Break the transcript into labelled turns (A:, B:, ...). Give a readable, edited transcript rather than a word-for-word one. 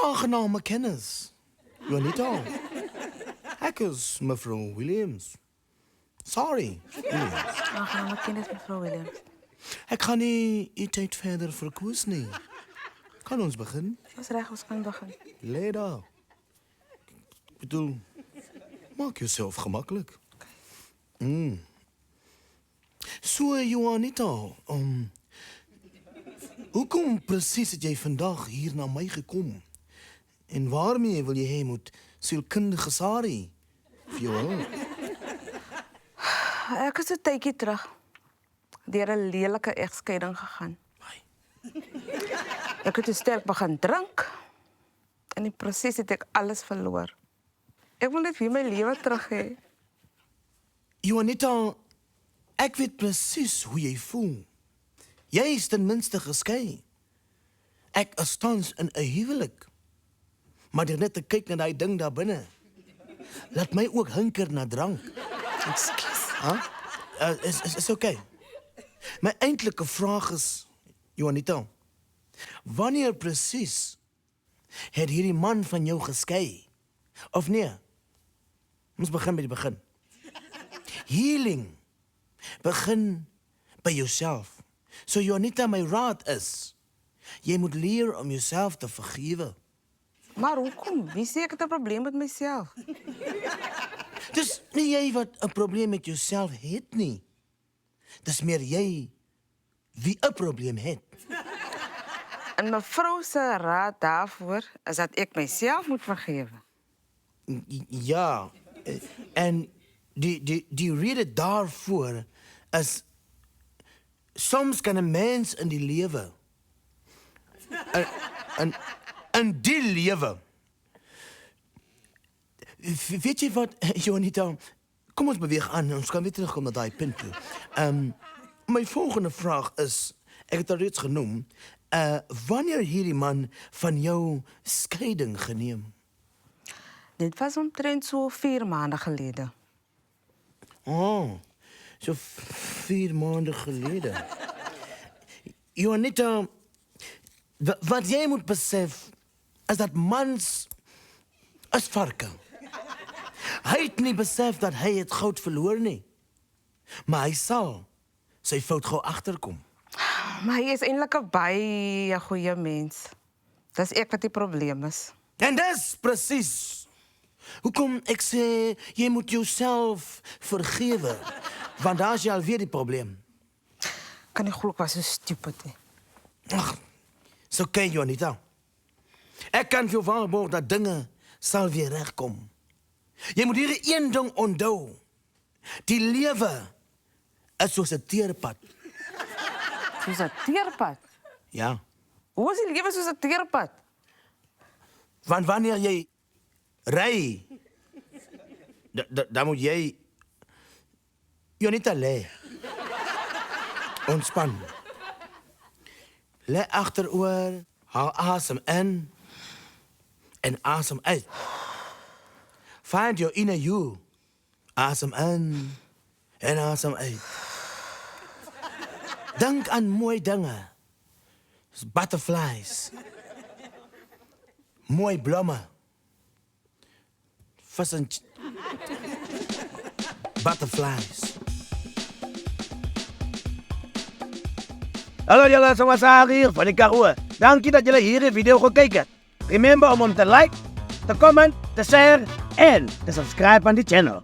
A: Aangename kennis. Juanita. Ek is mevrou Williams. Sorry, Williams.
B: Aangename kennis, mevrou Williams.
A: Ek gaan nie die tyd verder verkoos nie. Kan ons begin?
B: Dis reg, ons kan begin.
A: Lê daar. Ek bedoel, maak jouself gemaklik. So, Juanita, hoekom presies het jy vandag hier na my gekom? En waarmee wil jy hê moet sielkundige Sari vir jou help?
B: Ek is 'n tydjie terug deur 'n lelike egskeiding gegaan. Ek het te sterk begin drink. In die proses het ek alles verloor. Ek wil net weer my lewe terug hê.
A: Juanita, ek weet presies hoe jy voel. Jy is ten minste geskei. Ek is tans in 'n huwelik. Maar deur net te kyk na daai ding daar binne, laat my ook hinker na drank.
B: Ekskuus.
A: Is okay. My eintlike vraag is, Juanita, wanneer presies het hierdie man van jou geskei? Of nee? Ons begin by die begin. Healing begin by jouself. So Juanita, my raad is, jy moet leer om jouself te vergewe.
B: Maar hoekom? Wie sê ek het 'n probleem met myself?
A: Dis nie jy wat 'n probleem met jouself het nie. Dis meer jy wie 'n probleem het.
B: En mevrou se raad daarvoor is dat ek myself moet vergewe.
A: Ja, en die rede daarvoor is, soms kan 'n mens in die lewe, in die lewe, weet jy wat, Juanita, kom ons beweeg aan, ons kan weer terugkom na daai punt toe. My volgende vraag is, ek het al reeds genoem, wanneer hierdie man van jou skeiding geneem?
B: Dit was omtrent so 4 maande gelede.
A: So 4 maande gelede. Juanita, wat jy moet besef, is dat mans is varke. Hy het nie besef dat hy het goud verloor nie. Maar hy sal sy fout gou agterkom.
B: Maar hy is eintlik 'n baie goeie mens. Dis ek wat die probleem is.
A: En dis presies hoekom ek sê, jy moet jouself vergewe. Want daar is jy alweer die probleem.
B: Kan nie glo ek was so stupid nie.
A: Ag, is okay, Juanita. Ek kan vir jou waarborg dat dinge sal weer regkom. Jy moet hierdie een ding onthou. Die lewe is soos 'n teerpad.
B: Soos 'n teerpad?
A: Ja.
B: Hoe is die lewe soos 'n teerpad?
A: Want wanneer jy ry, dan moet jy Juanita lê. Ontspan. Lê agteroor, haal asem in en asem uit. Find your inner you. Asem in en asem uit. Dink aan mooi dinge. Butterflies. Mooi blomme. Vis en butterflies.
C: Hallo julle, Samasari hier van die Karoo. Dankie dat julle hierdie video gekyk het. Remember om te like, te comment, te share en te subscribe aan die channel.